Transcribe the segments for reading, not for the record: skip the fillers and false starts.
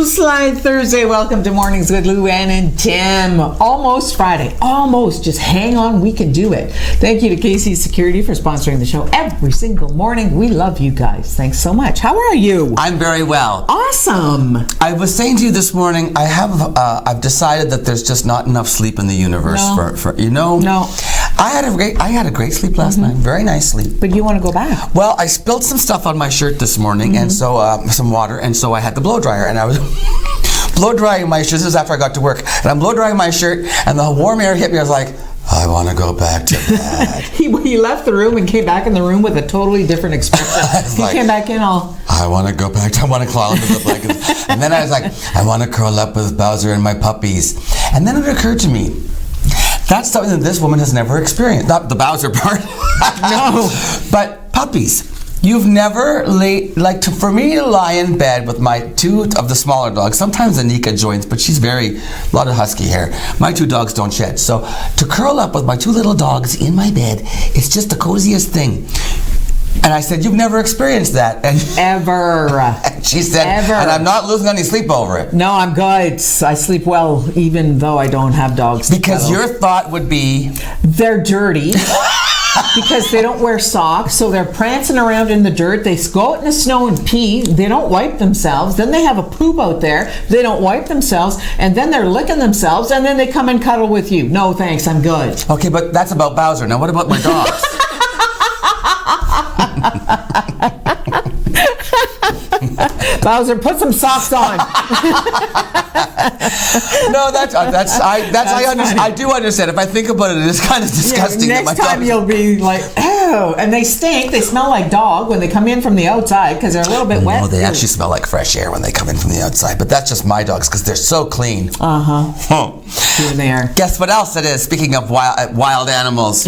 Slide Thursday. Welcome to Mornings with Lou Ann and Tim. Almost Friday. Almost. Just hang on. We can do it. Thank you to Casey's Security for sponsoring the show every single morning. We love you guys. Thanks so much. How are you? I'm very well. Awesome. I was saying to you this morning, I've decided that there's just not enough sleep in the universe for No. I had a great sleep last night. Very nice sleep. But you want to go back? Well, I spilled some stuff on my shirt this morning, and so some water, and so I had the blow dryer, and I was blow drying my shirt. This is after I got to work, and I'm blow drying my shirt, and the warm air hit me. I was like, I want to go back to bed. He left the room and came back in the room with a totally different expression. He came back in all... I want to go back. I want to crawl into the blankets. And then I was like, I want to curl up with Bowser and my puppies. And then it occurred to me, that's something that this woman has never experienced. Not the Bowser part. No. But puppies. You've never for me to lie in bed with my two of the smaller dogs, sometimes Anika joins, but she's a lot of husky hair. My two dogs don't shed. So to curl up with my two little dogs in my bed, it's just the coziest thing. And I said, you've never experienced that. And ever. And she said, ever. And I'm not losing any sleep over it. No, I'm good. I sleep well, even though I don't have dogs. Because your thought would be... They're dirty. Because they don't wear socks, so they're prancing around in the dirt. They go out in the snow and pee. They don't wipe themselves. Then they have a poop out there. They don't wipe themselves. And then they're licking themselves, and then they come and cuddle with you. No, thanks. I'm good. Okay, but that's about Bowser. Now, what about my dogs? Bowser, put some socks on. No, I do understand. If I think about it, it is kind of disgusting. Yeah, next time you'll be like, oh, and they stink. They smell like dog when they come in from the outside because they're a little bit wet. No, they actually smell like fresh air when they come in from the outside. But that's just my dogs because they're so clean. Here they are. Guess what else it is? Speaking of wild animals.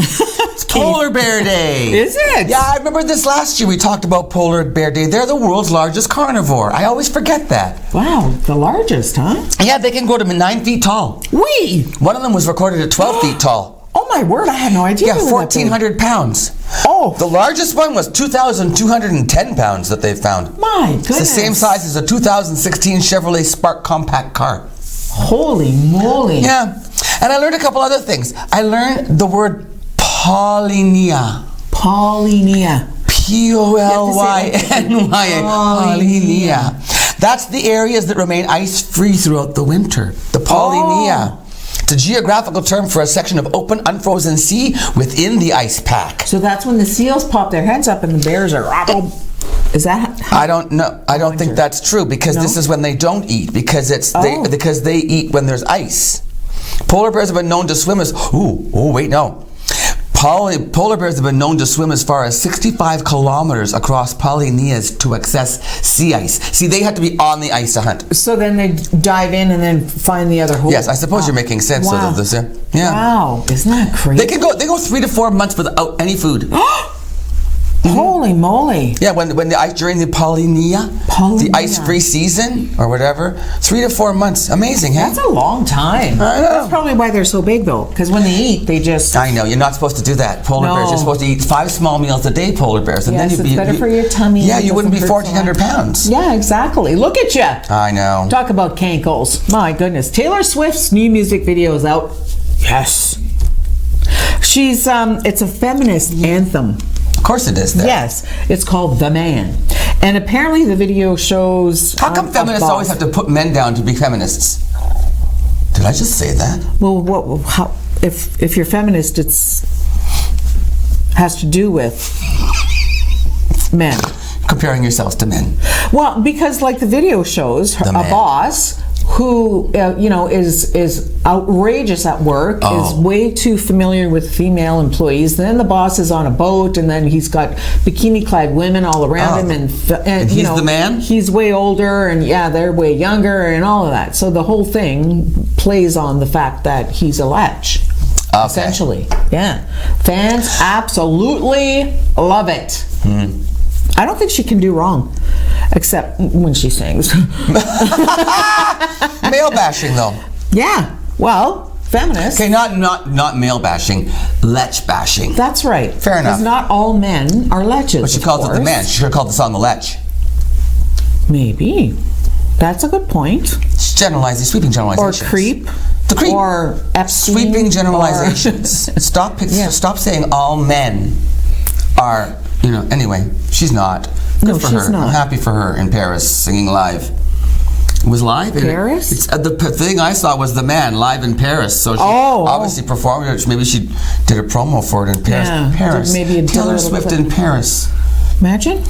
It's Polar Bear Day. Is it? Yeah, I remember this last year we talked about Polar Bear Day. They're the world's largest carnivore. I always forget that. Wow, the largest, huh? Yeah, they can go to 9 feet tall. One of them was recorded at 12 feet tall. Oh my word, I had no idea. Yeah, 1,400 pounds. Oh. The largest one was 2,210 pounds that they found. My goodness. It's the same size as a 2016 Chevrolet Spark compact car. Holy moly. Yeah, and I learned a couple other things. I learned the word Polynya. Polynya. Polynya. Polynya. That's the areas that remain ice-free throughout the winter. The Polynya. It's a geographical term for a section of open, unfrozen sea within the ice pack. So that's when the seals pop their heads up and the bears are... Is that... I don't know. I don't think that's true because this is when they don't eat because because they eat when there's ice. Polar bears have been known to swim as... Polar bears have been known to swim as far as 65 kilometers across Polynyas to access sea ice. See, they have to be on the ice to hunt. So then they dive in and then find the other hole. Yes, I suppose you're making sense of this. Yeah. Wow, isn't that crazy? They go 3 to 4 months without any food. Holy moly! Yeah, when the ice during the Polynya, the ice-free season or whatever, 3 to 4 months. Amazing, huh? That's a long time. I know. That's probably why they're so big, though. Because when they eat, they just... I know. You're not supposed to do that. Polar bears. You're supposed to eat 5 small meals a day. Polar bears, and then you'd it's better for your tummy. Yeah, you wouldn't be 1,400 pounds. Yeah, exactly. Look at you. I know. Talk about cankles. My goodness. Taylor Swift's new music video is out. Yes. She's it's a feminist anthem. Of course it is. Yes, it's called The Man. And apparently the video shows... How come feminists always have to put men down to be feminists? Did I just say that? Well, if you're feminist, has to do with men. Comparing yourselves to men. Well, because like the video shows, a boss who is outrageous at work, is way too familiar with female employees. Then the boss is on a boat, and then he's got bikini-clad women all around him, and he's the man. He's way older, and they're way younger, and all of that. So the whole thing plays on the fact that he's a lech. Okay. Essentially, fans absolutely love it. I don't think she can do wrong, except when she sings. Male bashing, though. Yeah, well, feminist. Okay, not male bashing, lech bashing. That's right. Fair enough. Because not all men are leches. But she calls it the man. She should have called the song the lech. Maybe. That's a good point. Generalizing, sweeping Or generalizations. creep. The creep. Or Epstein. Sweeping generalizations. Stop saying all men are, anyway, she's not. Good for she's her. not. I'm happy for her in Paris singing live. It was live? Paris? The thing I saw was the man live in Paris. So she obviously performed it. Maybe she did a promo for it in Paris. Yeah, Paris. maybe a Taylor Swift in Paris. Imagine.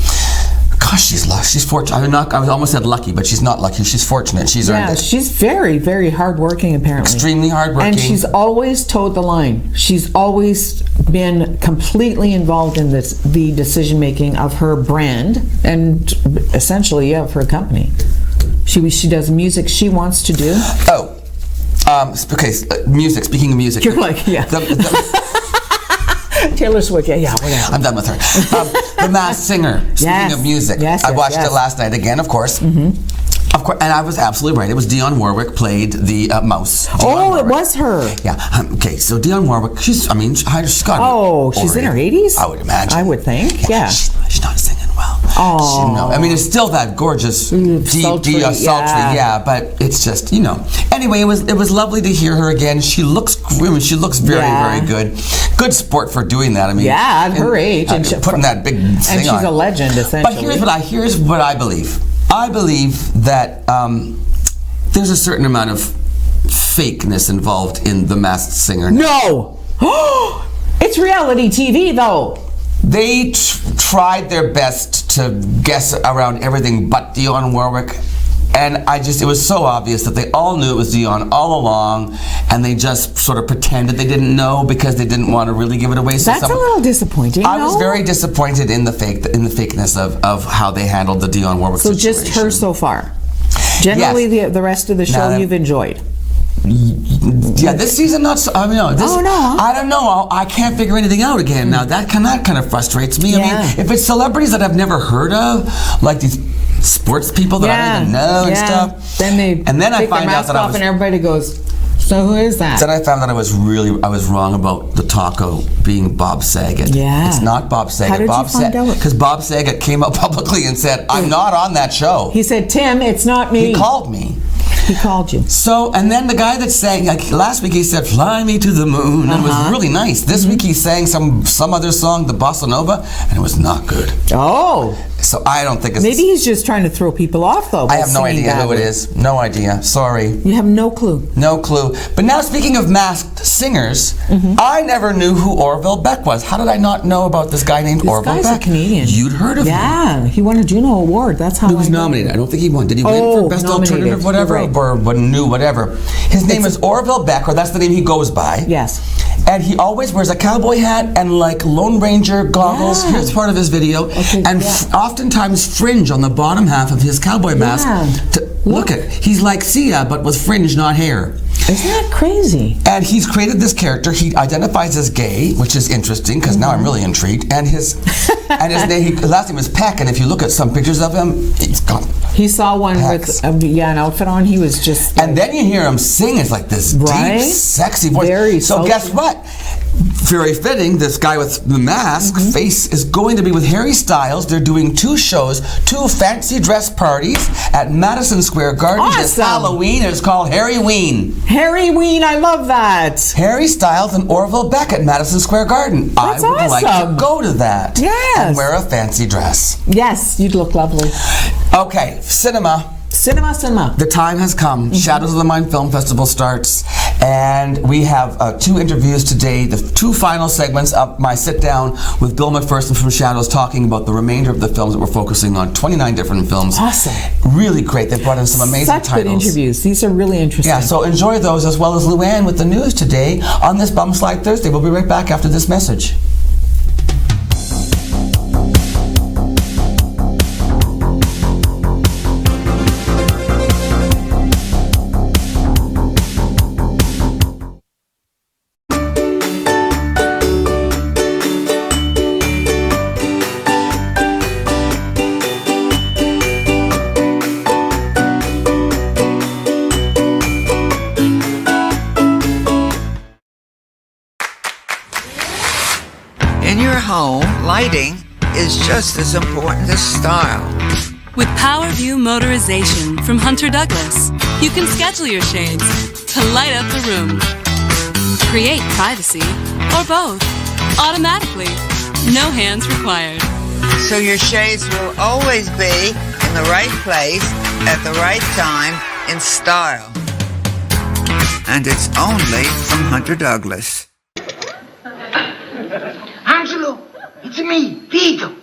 Gosh, she's fortunate. I almost said lucky, but she's not lucky. She's fortunate. She's earned it. She's very, very hardworking, apparently. Extremely hardworking. And she's always towed the line. She's always been completely involved in the decision making of her brand and essentially of her company. She does music she wants to do. Okay. Music. Speaking of music, You're like, yeah. Taylor Swift, whatever. I'm done with her. The Masked Singer. Speaking of music, I watched it last night again, of course. Of course, and I was absolutely right. It was Dionne Warwick played the mouse. It was her. Yeah. Okay. So Dionne Warwick, she's got. She's in her 80s. I would imagine. I would think. Yeah. She's not singing well. Oh. I mean, it's still that gorgeous, sultry, but it's just, Anyway, it was lovely to hear her again. She looks very, very good. Good sport for doing that. I mean, at her age, and putting that big thing on. And she's a legend, essentially. But here's what I believe. I believe that there's a certain amount of fakeness involved in The Masked Singer. No! It's reality TV, though. They tried their best to guess around everything but Dionne Warwick. And it was so obvious that they all knew it was Dionne all along, and they just sort of pretended they didn't know because they didn't want to really give it away. That's a little disappointing. I was very disappointed in the fakeness of how they handled the Dionne Warwick situation. So just her so far. Generally, the rest of the show you've enjoyed. Yeah, this season not so. I don't know. I can't figure anything out again. Now that kind of frustrates me. I mean, if it's celebrities that I've never heard of, like these sports people that I don't even know and stuff, then I find out that and everybody goes, so who is that? Then I found that I was wrong about the taco being Bob Saget. Yeah, it's not Bob Saget. How did you find out? Because Bob Saget came out publicly and said, "I'm not on that show." He said, "Tim, it's not me." He called me. He called you. So, and then the guy that sang, last week he said, "Fly Me to the Moon," and it was really nice. This week he sang some other song, the Bossa Nova, and it was not good. Oh. So I don't think it's... Maybe he's just trying to throw people off, though. I have no idea who it is. No idea. Sorry. You have no clue. No clue. But now, speaking of masked singers, I never knew who Orville Beck was. How did I not know about this guy named Orville Beck? This guy's a Canadian. You'd heard of him. Yeah. He won a Juno Award. That's how he was nominated. I don't think he won. Did he win for Best Alternative whatever? Right. Or whatever. His name is Orville Beck, or that's the name he goes by. Yes. And he always wears a cowboy hat and Lone Ranger goggles. Here's part of his video. Oftentimes fringe on the bottom half of his cowboy mask. Look at, he's like Sia, but with fringe, not hair. Isn't that crazy? And he's created this character. He identifies as gay, which is interesting because now I'm really intrigued. And his last name is Peck. And if you look at some pictures of him, he's got. He saw one with an outfit on. He was just. And then you hear him sing. It's like this deep, sexy voice. So guess what? Very fitting, this guy with the mask face is going to be with Harry Styles. They're doing 2 shows, 2 fancy dress parties at Madison Square Garden this Halloween. It's called Harry Ween. Harry Ween, I love that. Harry Styles and Orville Beck at Madison Square Garden. That's I would like to go to that. Yes. And wear a fancy dress. Yes, you'd look lovely. Okay, cinema. The time has come. Shadows of the Mind Film Festival starts, and we have 2 interviews today, the 2 final segments of my sit-down with Bill McPherson from Shadows, talking about the remainder of the films that we're focusing on, 29 different films. Awesome. Really great. They've brought in some amazing titles. Such good interviews. These are really interesting. Yeah, so enjoy those, as well as Luann with the news today on this Bum Slide Thursday. We'll be right back after this message. In your home, lighting is just as important as style. With PowerView Motorization from Hunter Douglas, you can schedule your shades to light up the room. Create privacy, or both, automatically. No hands required. So your shades will always be in the right place, at the right time, in style. And it's only from Hunter Douglas. Angelo, it's me, Vito.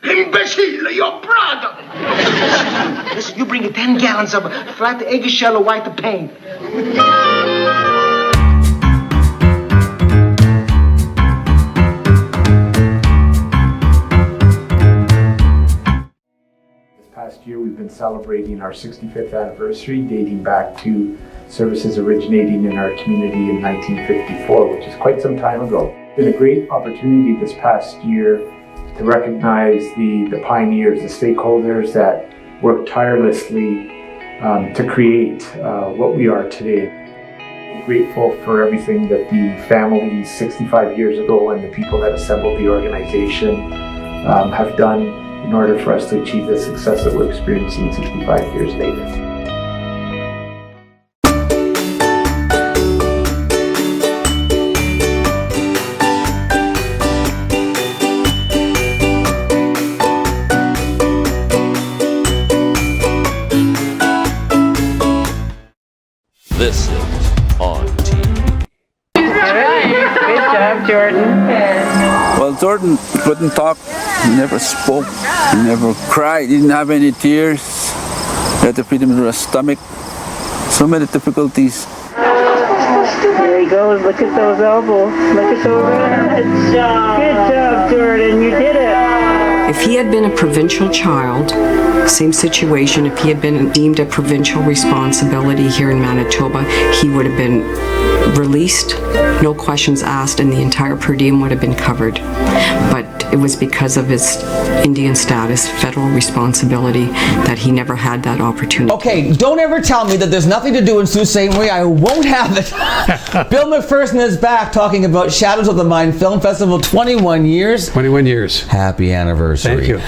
Imbecile, your brother. Listen, you bring 10 gallons of flat eggshell or white paint. Last year we've been celebrating our 65th anniversary, dating back to services originating in our community in 1954, which is quite some time ago. It's been a great opportunity this past year to recognize the pioneers, the stakeholders that worked tirelessly to create what we are today. I'm grateful for everything that the families 65 years ago and the people that assembled the organization have done in order for us to achieve the success that we're experiencing 65 years later. This is ONNtv. All right. Good job, Jordan. Well, Jordan couldn't talk, he never spoke, he never cried, he didn't have any tears. He had to feed him through his stomach. So many difficulties. There he goes. Look at those elbows. Look at those arms. Good job, Jordan. You did it. If he had been a provincial child, same situation, if he had been deemed a provincial responsibility here in Manitoba, he would have been released, no questions asked, and the entire per diem would have been covered. But it was because of his Indian status, federal responsibility, that he never had that opportunity. Okay, don't ever tell me that there's nothing to do in Sault Ste. Marie. I won't have it. Bill McPherson is back talking about Shadows of the Mind Film Festival, 21 years. 21 years. Happy anniversary. Thank you.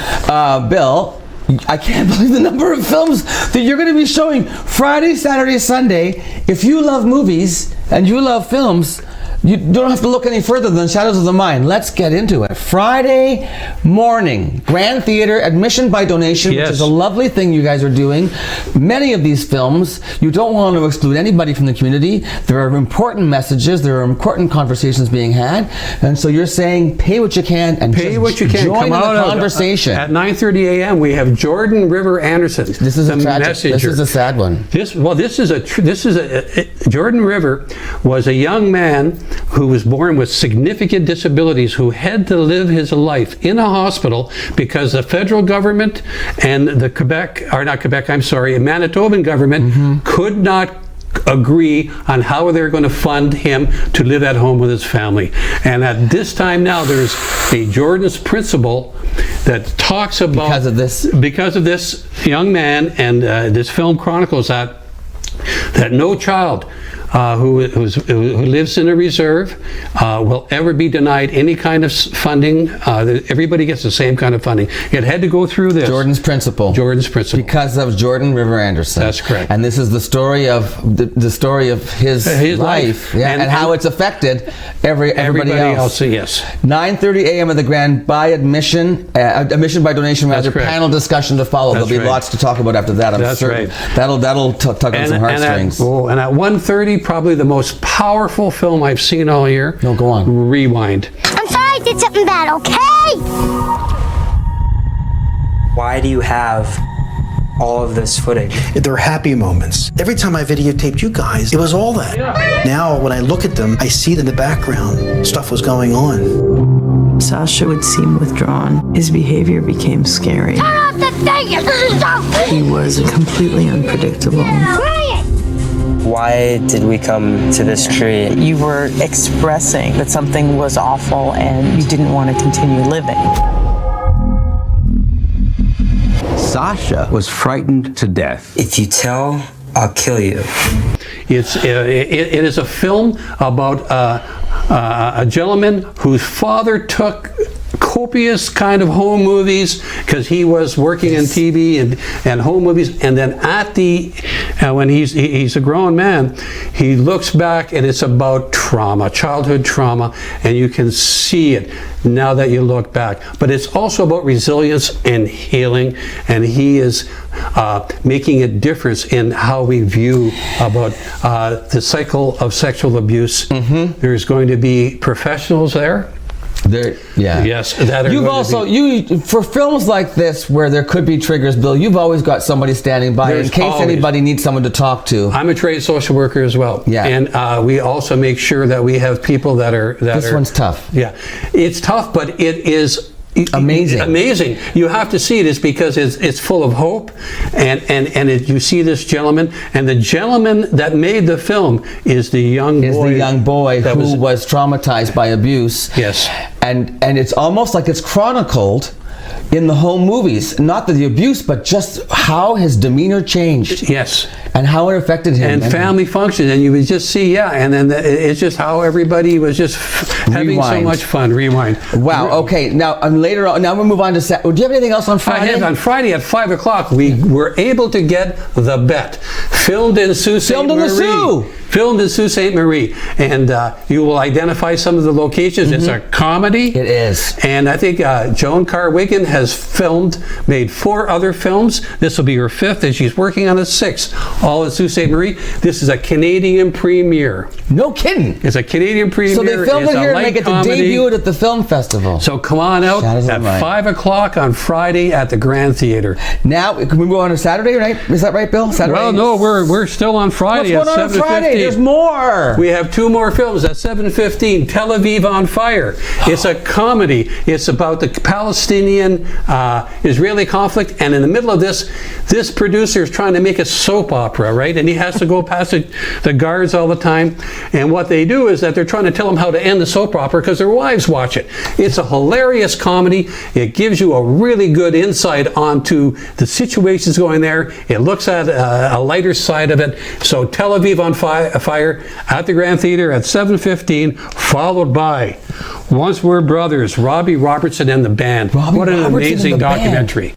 Bill, I can't believe the number of films that you're going to be showing Friday, Saturday, Sunday. If you love movies and you love films, you don't have to look any further than Shadows of the Mind. Let's get into it. Friday morning, Grand Theater, admission by donation, Yes. which is a lovely thing you guys are doing. Many of these films, you don't want to exclude anybody from the community. There are important messages, there are important conversations being had, and so you're saying pay what you can and Pay just what you can. join Come in out the conversation. At 9:30 a.m. we have Jordan River Anderson. This is the a tragic, messenger. this is a sad one. Jordan River was a young man who was born with significant disabilities, who had to live his life in a hospital because the federal government and the Manitoban government could not agree on how they're going to fund him to live at home with his family. And at this time now, there's a Jordan's principle that talks about because of this young man, and this film chronicles that no child who lives in a reserve will ever be denied any kind of funding. Everybody gets the same kind of funding. It had to go through this. Jordan's principle. Jordan's principle. Because of Jordan River Anderson. That's correct. And this is the story of the story of his life, yeah, and how it's affected everybody else. Yes. 9:30 a.m. at the Grand, by admission by donation. That's correct. Panel discussion to follow. That's There'll be right. lots to talk about after that. I'm That's certain. right. That'll tug on some heartstrings. And at 1:30, probably the most powerful film I've seen all year. No, go on. Rewind. I'm sorry I did something bad, okay? Why do you have all of this footage? They're happy moments. Every time I videotaped you guys, it was all that. Now, when I look at them, I see that in the background, stuff was going on. Sasha would seem withdrawn. His behavior became scary. Turn off the thing! This is so... He was completely unpredictable. Why did we come to this tree? You were expressing that something was awful and you didn't want to continue living. Sasha was frightened to death. If you tell, I'll kill you. It is a film about a gentleman whose father took copious kind of home movies because he was working in TV and home movies. And then at the when he's a grown man, he looks back and it's about trauma, childhood trauma, and you can see it now that you look back. But it's also about resilience and healing, and he is making a difference in how we view about the cycle of sexual abuse. There's going to be professionals there. Yes, that are You've going also to be, for films like this where there could be triggers, Bill. You've always got somebody standing by in case anybody needs someone to talk to. I'm a trained social worker as well. Yeah, and we also make sure that we have people that are. This one's tough. Yeah, it's tough, but it is. Amazing. You have to see it is because it's full of hope, and you see this gentleman, and the gentleman that made the film is the young boy who was traumatized by abuse. Yes, and it's almost like it's chronicled in the home movies, not the abuse, but just how his demeanor changed. Yes, and how it affected him. And family functions, and you would just see, and then it's just how everybody was just having so much fun. Rewind. Wow. Okay. Now later on. Now we'll move on to. Do you have anything else on Friday? On Friday at 5 o'clock, we were able to get The Bet, filmed in Sault Ste. Marie. Filmed in Sault Ste. Marie, and you will identify some of the locations. It's a comedy. It is. And I think Joan Carr-Wiggin has made 4 other films. This will be her 5th, and she's working on a 6th, all in Sault Ste. Marie. This is a Canadian premiere. No kidding. It's a Canadian premiere. So they filmed it here and they get to debut it at the film festival. So come on out at 5 o'clock on Friday at the Grand Theater. Now, can we move on to Saturday night? Is that right, Bill? Saturday? Well, no, we're still on Friday at 7:15. Friday? There's more. We have 2 more films at 7:15. Tel Aviv on Fire. It's a comedy. It's about the Palestinian-Israeli conflict, and in the middle of this producer is trying to make a soap opera, right? And he has to go past the guards all the time. And what they do is that they're trying to tell him how to end the soap opera because their wives watch it. It's a hilarious comedy. It gives you a really good insight onto the situations going there. It looks at a lighter side of it. So Tel Aviv on Fire at the Grand Theater at 7:15, followed by Once We're Brothers, Robbie Robertson and the Band. What an amazing documentary.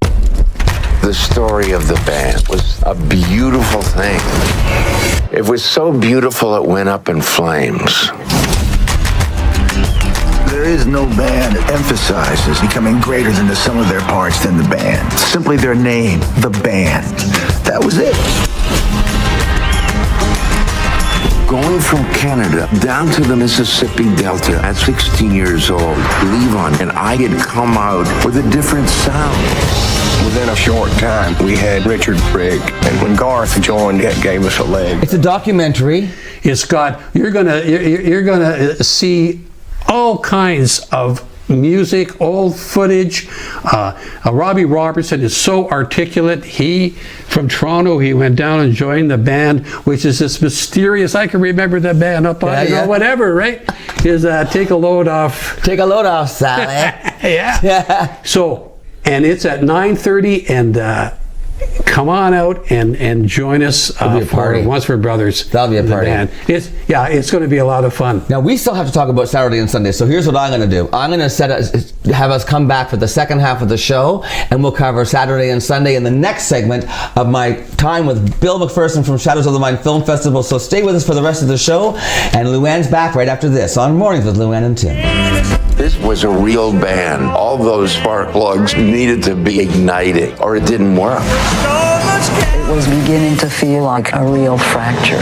The story of the band was a beautiful thing. It was so beautiful it went up in flames. There is no band that emphasizes becoming greater than the sum of their parts than the band. Simply their name, the band. That was it. Going from Canada down to the Mississippi Delta at 16 years old, Levon and I had come out with a different sound. Within a short time, we had Richard Brigg, and when Garth joined, that gave us a leg. It's a documentary. It's got you're gonna see all kinds of music, old footage. Robbie Robertson is so articulate. He, from Toronto, he went down and joined the band, which is this mysterious, I can remember the band up on, whatever, right? Is Take a Load Off. Take a Load Off, Sally. Yeah. So, and it's at 9:30, and come on out and join us for Once We're Brothers. That'll be a party. It's going to be a lot of fun. Now, we still have to talk about Saturday and Sunday, so here's what I'm going to do. I'm going to have us come back for the second half of the show, and we'll cover Saturday and Sunday in the next segment of my time with Bill McPherson from Shadows of the Mind Film Festival. So stay with us for the rest of the show, and Luann's back right after this on Mornings with Luann and Tim. This was a real band. All those spark plugs needed to be ignited, or it didn't work. It was beginning to feel like a real fracture.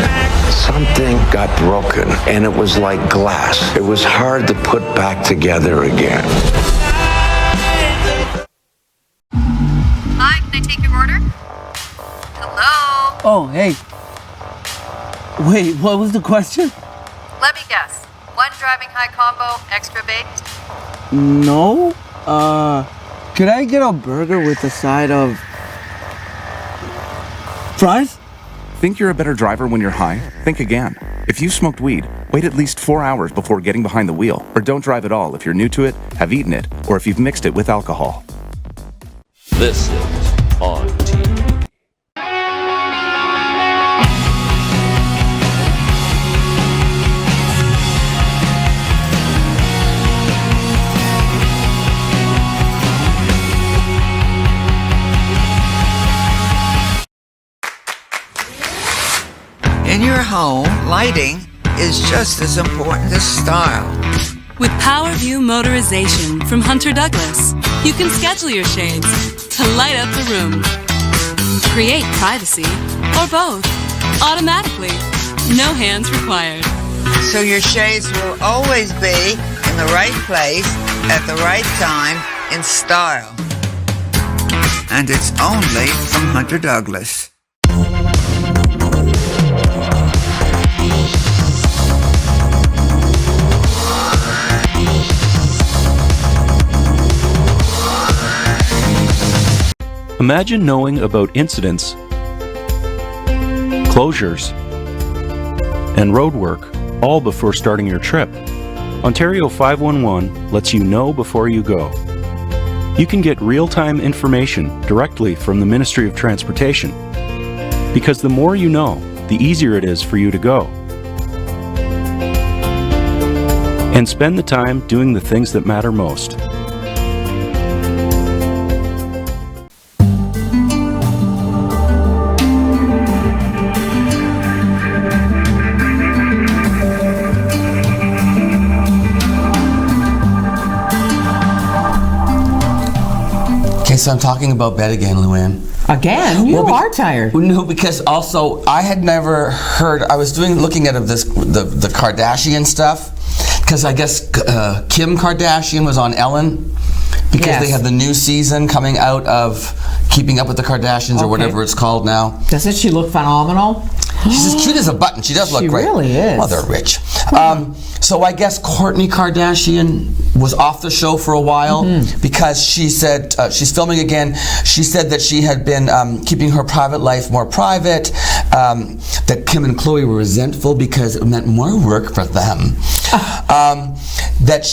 Something got broken, and it was like glass. It was hard to put back together again. Hi, can I take your order? Hello? Oh, hey. Wait, what was the question? Let me guess. One driving high combo, extra baked? No. Could I get a burger with a side of fries? Think you're a better driver when you're high? Think again. If you smoked weed, wait at least 4 hours before getting behind the wheel, or don't drive at all if you're new to it, have eaten it, or if you've mixed it with alcohol. This is On TV. In your home, lighting is just as important as style. With PowerView Motorization from Hunter Douglas, you can schedule your shades to light up the room, create privacy, or both, automatically. No hands required. So your shades will always be in the right place at the right time in style. And it's only from Hunter Douglas. Imagine knowing about incidents, closures, and roadwork all before starting your trip. Ontario 511 lets you know before you go. You can get real-time information directly from the Ministry of Transportation. Because the more you know, the easier it is for you to go. And spend the time doing the things that matter most. Okay, so I'm talking about bed again, Luann. Again? You are tired. No, because also I had never heard. I was looking at the Kardashian stuff, because I guess Kim Kardashian was on Ellen because they have the new season coming out of Keeping Up with the Kardashians or whatever it's called now. Doesn't she look phenomenal? She's as cute as a button. She does look great. She really is. Well, they're rich. So I guess Kourtney Kardashian was off the show for a while because she said she's filming again. She said that she had been keeping her private life more private, that Kim and Khloe were resentful because it meant more work for them. That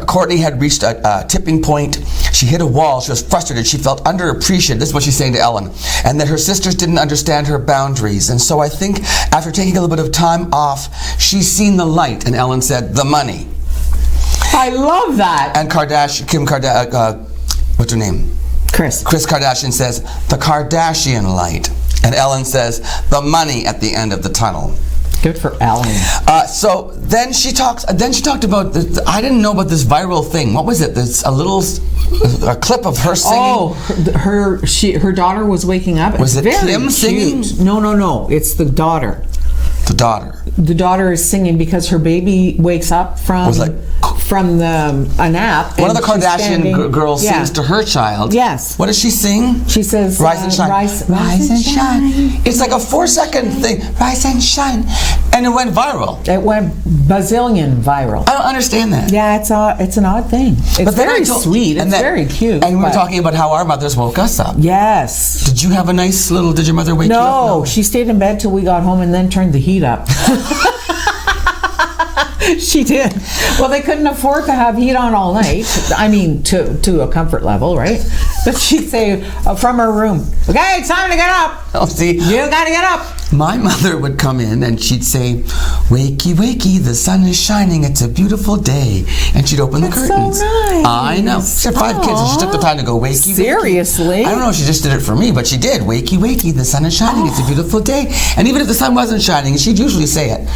Kourtney had reached a tipping point. She hit a wall. She was frustrated. She felt underappreciated. This is what she's saying to Ellen. And that her sisters didn't understand her boundaries. And so I think after taking a little bit of time off, she's seen the light. And Ellen said, the money. I love that. And Kim Kardashian, what's her name? Kris Kardashian says, the Kardashian light. And Ellen says, the money at the end of the tunnel. Good for Ellen. So then she talked about I didn't know about this viral thing. What was it? There's a clip of her singing. Oh, her daughter was waking up. Was it Kim cute. singing? No. It's the daughter. The daughter. The daughter is singing because her baby wakes up from a nap. One of the Kardashian girls sings to her child. Yes. What does she sing? She says, "Rise and shine." Rise and shine. It's like a 4-second thing. Rise and shine, and it went viral. It went bazillion viral. I don't understand that. Yeah, it's an odd thing. It's very sweet. It's very cute. And we were talking about how our mothers woke us up. Yes. Did you have a nice little? Did your mother wake you up? No, she stayed in bed till we got home and then turned the heat up. She did. Well, they couldn't afford to have heat on all night. I mean, to a comfort level, right? But she'd say from her room, "Okay, it's time to get up." Oh, see, you gotta get up. My mother would come in and she'd say, "Wakey, wakey, the sun is shining. It's a beautiful day." And she'd open the curtains. So nice. I know. She had 5 kids, and she took the time to go, "Wakey, wakey." Seriously? I don't know if she just did it for me, but she did. "Wakey, wakey, the sun is shining. It's a beautiful day." And even if the sun wasn't shining, she'd usually say it.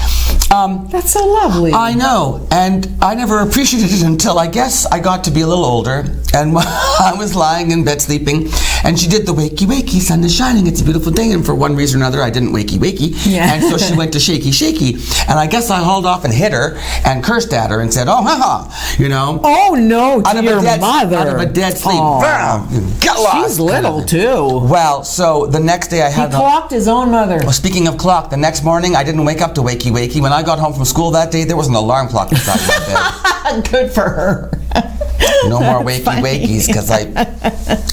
That's so lovely. I know. And I never appreciated it until I guess I got to be a little older. And I was lying in bed sleeping, and she did the "wakey, wakey, sun is shining. It's a beautiful day." And for one reason or another, I didn't wakey, wakey. Yeah. And so she went to shaky, shaky. And I guess I hauled off and hit her and cursed at her and said, "Oh, haha," you know. Oh, no, to your mother. Out of a dead sleep. Get lost. She's little, too. Well, so the next day I had... He clocked his own mother. Well, speaking of clock, the next morning I didn't wake up to wakey, wakey. When I got home from school that day, there was an alarm clock inside my bed. Good for her. No more wakey wakies because I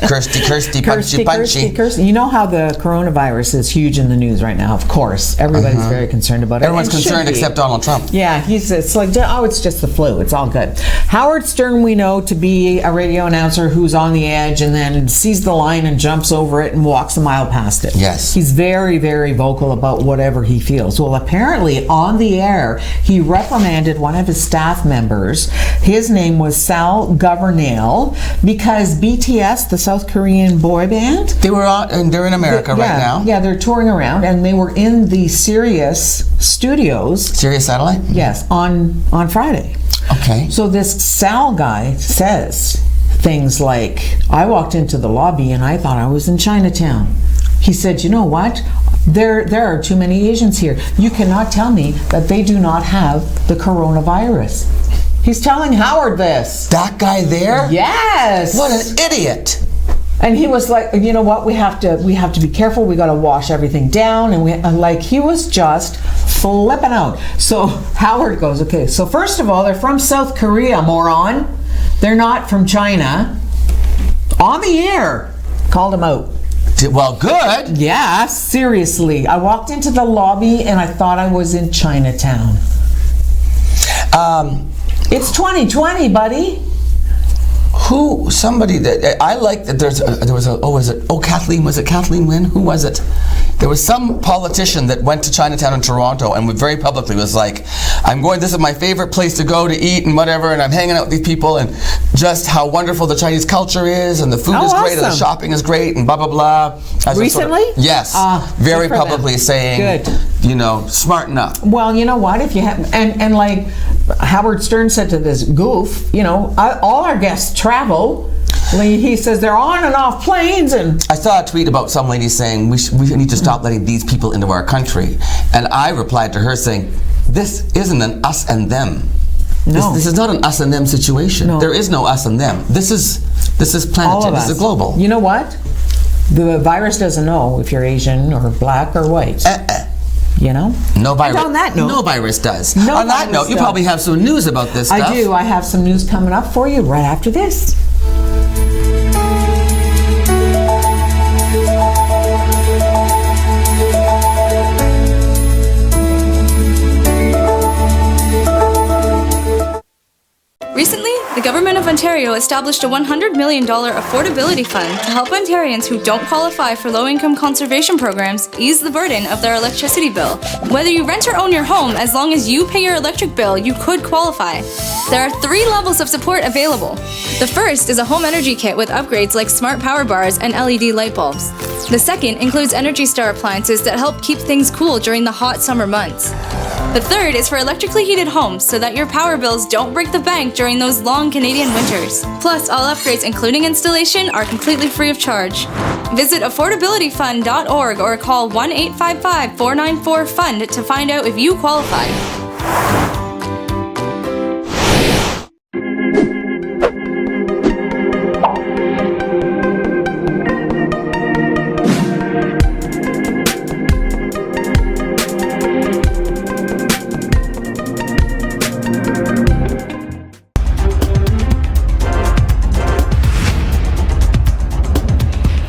cursty, punchy. You know how the coronavirus is huge in the news right now, of course. Everybody's very concerned about it. Everyone's concerned except Donald Trump. Yeah, it's like, oh, it's just the flu. It's all good. Howard Stern, we know to be a radio announcer who's on the edge and then sees the line and jumps over it and walks a mile past it. Yes. He's very, very vocal about whatever he feels. Well, apparently on the air, he reprimanded one of his staff members. His name was Sal governale because BTS, the South Korean boy band, they're in America right now. Yeah, they're touring around, and they were in the Sirius studios. Sirius Satellite? Yes, on Friday. Okay. So this Sal guy says things like, I walked into the lobby and I thought I was in Chinatown. He said, you know what? There are too many Asians here. You cannot tell me that they do not have the coronavirus. He's telling Howard this. That guy there? Yes. What an idiot. And he was like, you know what? We have to be careful. We got to wash everything down. And he was just flipping out. So Howard goes, okay. So first of all, they're from South Korea, moron. They're not from China. On the air, called him out. Well, good. Yeah, seriously. I walked into the lobby and I thought I was in Chinatown. It's 2020, buddy. Somebody that I like that Kathleen, was it Kathleen Wynne? Who was it? There was some politician that went to Chinatown in Toronto and very publicly was like, this is my favorite place to go to eat and whatever, and I'm hanging out with these people, and just how wonderful the Chinese culture is, and the food is great, and the shopping is great, and blah, blah, blah. Recently? Yes. Very publicly saying, good. Smarten up. Well, you know what? If you have, and like Howard Stern said to this goof, all our guests travel. He says they're on and off planes, and I saw a tweet about some lady saying we need to stop letting these people into our country, and I replied to her saying, this isn't an us and them. No. This is not an us and them situation. No. There is no us and them. This is planetary. This is global. You know what? The virus doesn't know if you're Asian or black or white. No virus. And on that note, no virus does. No on that note, you probably have some news about this stuff. I do. I have some news coming up for you right after this. Recently, the Government of Ontario established a $100 million affordability fund to help Ontarians who don't qualify for low-income conservation programs ease the burden of their electricity bill. Whether you rent or own your home, as long as you pay your electric bill, you could qualify. There are 3 levels of support available. The first is a home energy kit with upgrades like smart power bars and LED light bulbs. The second includes Energy Star appliances that help keep things cool during the hot summer months. The third is for electrically heated homes so that your power bills don't break the bank during those long Canadian winters. Plus, all upgrades, including installation, are completely free of charge. Visit affordabilityfund.org or call 1-855-494-FUND to find out if you qualify.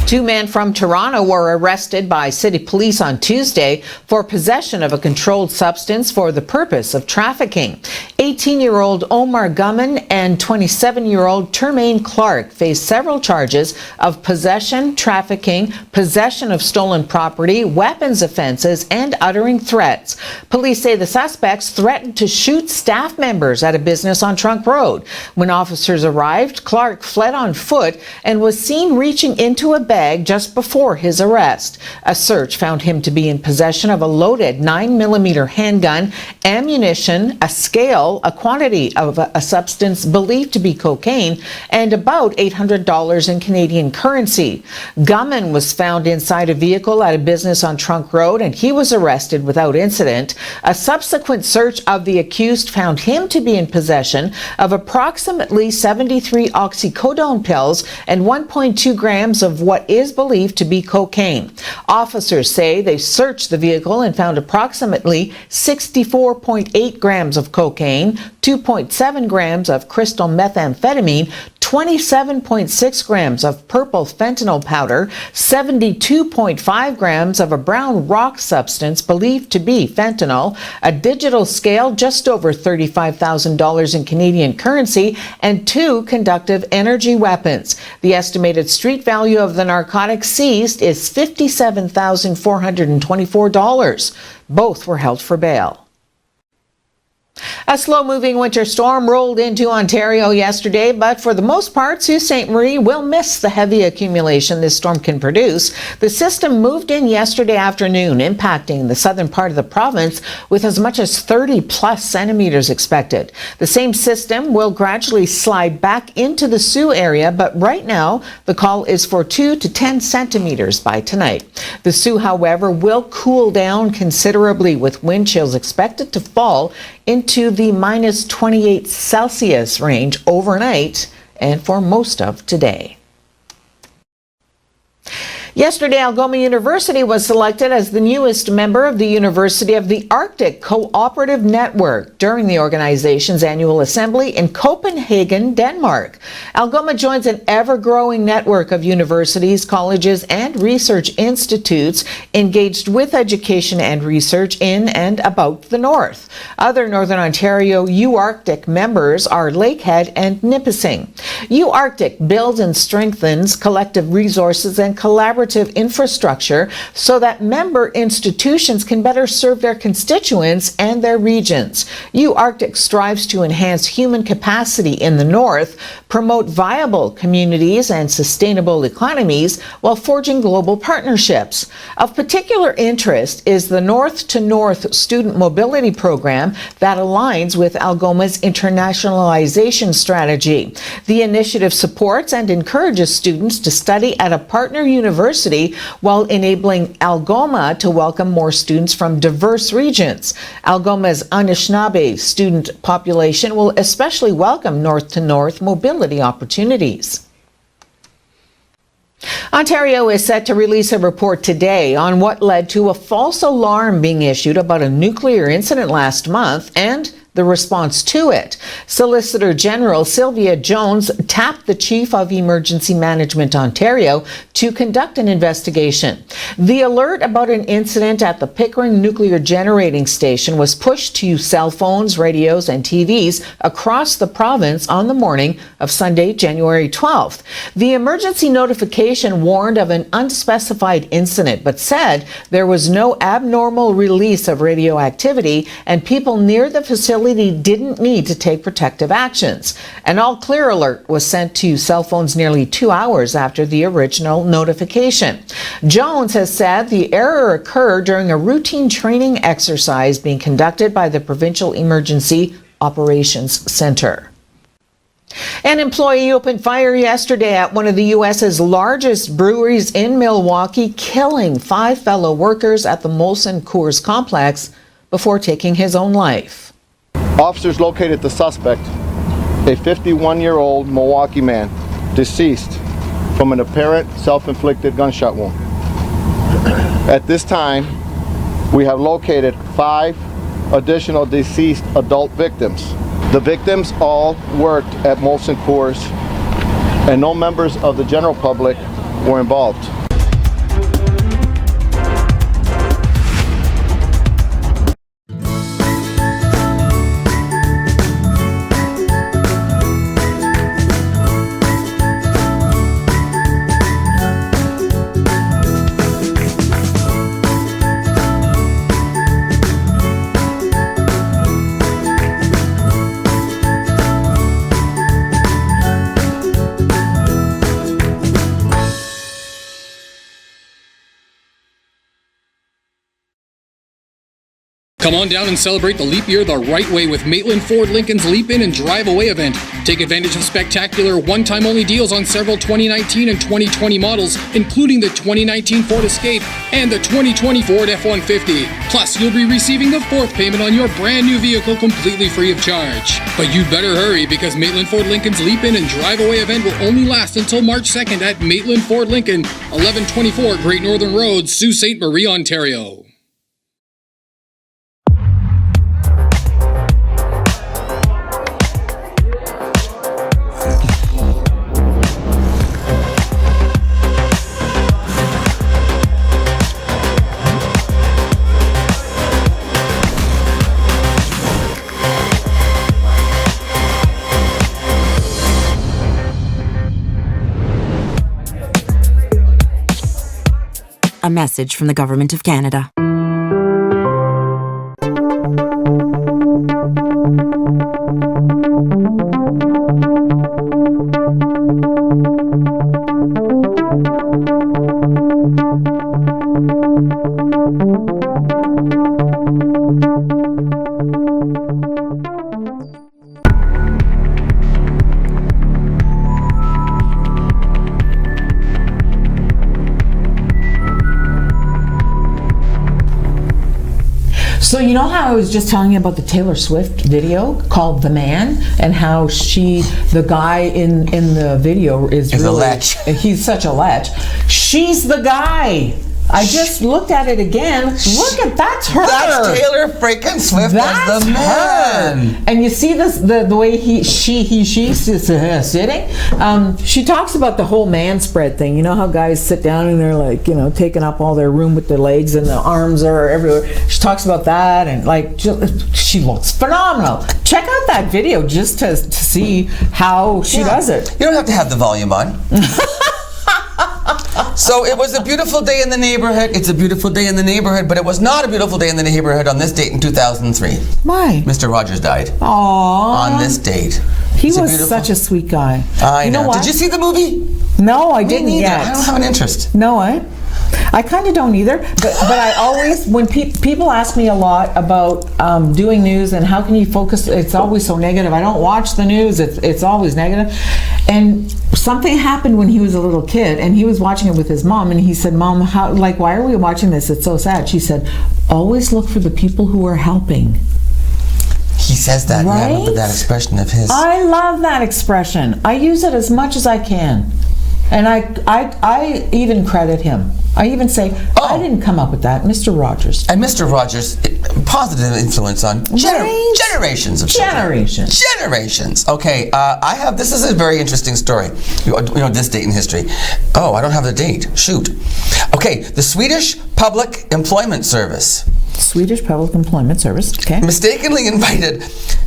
Two men from Toronto were arrested by city police on Tuesday for possession of a controlled substance for the purpose of trafficking. 18-year-old Omar Gumman and 27-year-old Termaine Clark face several charges of possession, trafficking, possession of stolen property, weapons offenses, and uttering threats. Police say the suspects threatened to shoot staff members at a business on Trunk Road. When officers arrived, Clark fled on foot and was seen reaching into a bag just before his arrest. A search found him to be in possession of a loaded 9mm handgun, ammunition, a scale, a quantity of a substance believed to be cocaine, and about $800 in Canadian currency. Gumman was found inside a vehicle at a business on Trunk Road, and he was arrested without incident. A subsequent search of the accused found him to be in possession of approximately 73 oxycodone pills and 1.2 grams of what is believed to be cocaine. Officers say they searched the vehicle and found approximately 64.8 grams of cocaine, 2.7 grams of crystal methamphetamine, 27.6 grams of purple fentanyl powder, 72.5 grams of a brown rock substance believed to be fentanyl, a digital scale just over $35,000 in Canadian currency, and 2 conductive energy weapons. The estimated street value of the narcotics seized is $57,424. Both were held for bail. A slow-moving winter storm rolled into Ontario yesterday, but for the most part, Sault Ste. Marie will miss the heavy accumulation this storm can produce. The system moved in yesterday afternoon, impacting the southern part of the province with as much as 30-plus centimeters expected. The same system will gradually slide back into the Sault area, but right now, the call is for 2 to 10 centimeters by tonight. The Sault, however, will cool down considerably with wind chills expected to fall into the minus 28 Celsius range overnight and for most of today. Yesterday, Algoma University was selected as the newest member of the University of the Arctic Cooperative Network during the organization's annual assembly in Copenhagen, Denmark. Algoma joins an ever-growing network of universities, colleges, and research institutes engaged with education and research in and about the North. Other Northern Ontario UArctic members are Lakehead and Nipissing. UArctic builds and strengthens collective resources and collaborative infrastructure so that member institutions can better serve their constituents and their regions. UArctic strives to enhance human capacity in the North, promote viable communities and sustainable economies while forging global partnerships. Of particular interest is the North to North Student Mobility Program that aligns with Algoma's internationalization strategy. The initiative supports and encourages students to study at a partner university while enabling Algoma to welcome more students from diverse regions. Algoma's Anishinaabe student population will especially welcome north-to-north mobility opportunities. Ontario is set to release a report today on what led to a false alarm being issued about a nuclear incident last month and the response to it. Solicitor General Sylvia Jones tapped the Chief of Emergency Management Ontario to conduct an investigation. The alert about an incident at the Pickering Nuclear Generating Station was pushed to cell phones, radios, and TVs across the province on the morning of Sunday, January 12th. The emergency notification warned of an unspecified incident, but said there was no abnormal release of radioactivity and people near the facility didn't need to take protective actions. An all-clear alert was sent to cell phones nearly 2 hours after the original notification. Jones has said the error occurred during a routine training exercise being conducted by the Provincial Emergency Operations Center. An employee opened fire yesterday at one of the U.S.'s largest breweries in Milwaukee, killing 5 fellow workers at the Molson Coors complex before taking his own life. Officers located the suspect, a 51-year-old Milwaukee man, deceased from an apparent self-inflicted gunshot wound. At this time, we have located 5 additional deceased adult victims. The victims all worked at Molson Coors, and no members of the general public were involved. Come on down and celebrate the leap year the right way with Maitland Ford Lincoln's Leap In and Drive Away event. Take advantage of spectacular one-time only deals on several 2019 and 2020 models, including the 2019 Ford Escape and the 2020 Ford F-150. Plus, you'll be receiving the 4th payment on your brand new vehicle completely free of charge. But you better hurry because Maitland Ford Lincoln's Leap In and Drive Away event will only last until March 2nd at Maitland Ford Lincoln, 1124 Great Northern Road, Sault Ste. Marie, Ontario. A message from the Government of Canada. So you know how I was just telling you about the Taylor Swift video called "The Man" and how the guy in the video is really a lech. He's such a lech. She's the guy. I just looked at it again. Look at that's her. That's Taylor freaking Swift as the man. And you see this the way she's sitting. She talks about the whole man spread thing. You know how guys sit down and they're like, taking up all their room with their legs and the arms are everywhere. She talks about that and she looks phenomenal. Check out that video just to see how she does it. You don't have to have the volume on. So it was a beautiful day in the neighborhood. It's a beautiful day in the neighborhood, but it was not a beautiful day in the neighborhood on this date in 2003. Why? Mr. Rogers died. Aww. On this date. He was such a sweet guy. I know. What? Did you see the movie? No, I didn't yet. I don't have an interest. No, I kind of don't either. But I always, when people ask me a lot about doing news and how can you focus, it's always so negative. I don't watch the news. It's always negative. And something happened when he was a little kid, and he was watching it with his mom, and he said, "Mom, why are we watching this? It's so sad." She said, "Always look for the people who are helping." He says that. Right? Yeah, I remember that expression of his. I love that expression. I use it as much as I can. And I even credit him. I even say, I didn't come up with that, Mr. Rogers. And Mr. Rogers, positive influence on generations of children. Generations. Okay, this is a very interesting story. This date in history. Oh, I don't have the date. Shoot. Okay, the Swedish Public Employment Service. Swedish Public Employment Service, okay. Mistakenly invited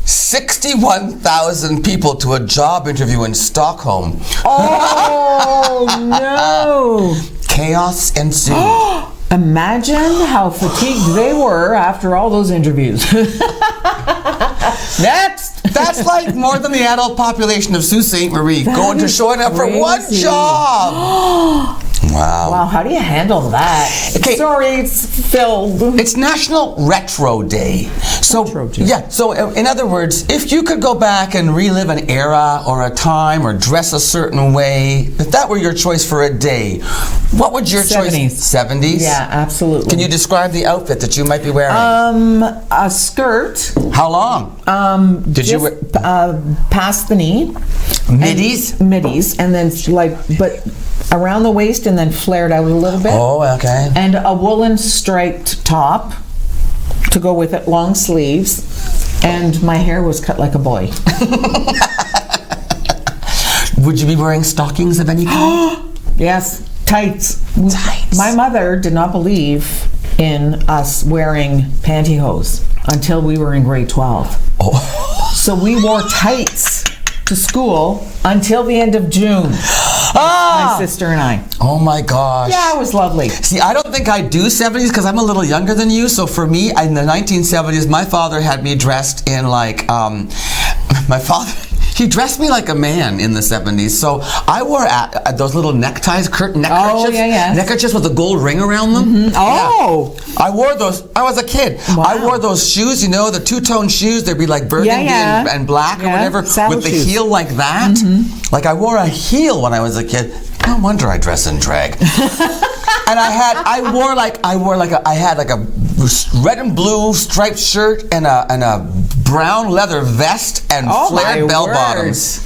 61,000 people to a job interview in Stockholm. Oh, no. Chaos ensued. Imagine how fatigued they were after all those interviews. Next. That's like more than the adult population of Sault Ste. Marie showing up for one job. Wow. Wow, how do you handle that? Okay. Sorry, it's filled. It's National Retro Day. So in other words, if you could go back and relive an era or a time or dress a certain way, if that were your choice for a day, what would your choice? 70s. Yeah, absolutely. Can you describe the outfit that you might be wearing? A skirt. How long? Did you wear past the knee? Middies, and then but around the waist and then flared out a little bit. Oh, okay. And a woolen striped top to go with it, long sleeves, and my hair was cut like a boy. Would you be wearing stockings of any kind? Yes, tights. My mother did not believe in us wearing pantyhose until we were in grade 12. Oh. So we wore tights to school until the end of June. My sister and I. Oh my gosh. Yeah, it was lovely. See, I don't think I do 70s because I'm a little younger than you. So for me, in the 1970s, my father had me dressed in my father, he dressed me like a man in the 70s. So I wore those little neckties, neckerchiefs. Oh, yeah. Neckerchiefs with a gold ring around them. Mm-hmm. Oh. Yeah. I wore those. I was a kid. Wow. I wore those shoes, the two-tone shoes. They'd be like burgundy and black or whatever with the heel like that. Mm-hmm. Like I wore a heel when I was a kid. No wonder I dress in drag. And I had like a red and blue striped shirt and a brown leather vest and flared bell bottoms.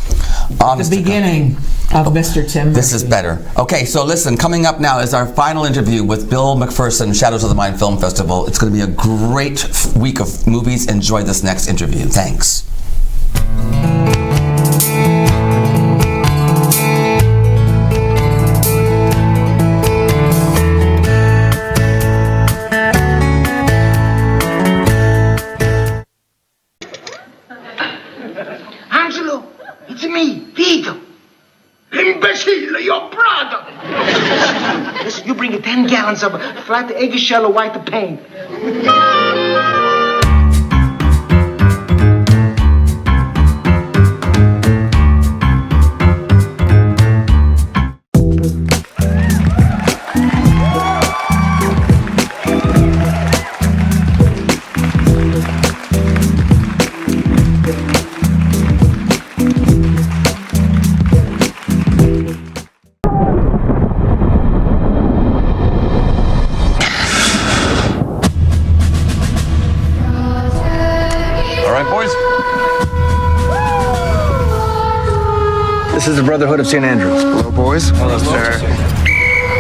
The beginning of Mr. Tim. This is better. Okay, so listen, coming up now is our final interview with Bill McPherson, Shadows of the Mind Film Festival. It's going to be a great week of movies. Enjoy this next interview. Thanks. Angelo, it's me, Vito. Imbecile, your brother. Listen, you bring 10 gallons of flat eggshell or white paint. right, boys? This is the Brotherhood of St. Andrews. Hello, boys. Hello, sir.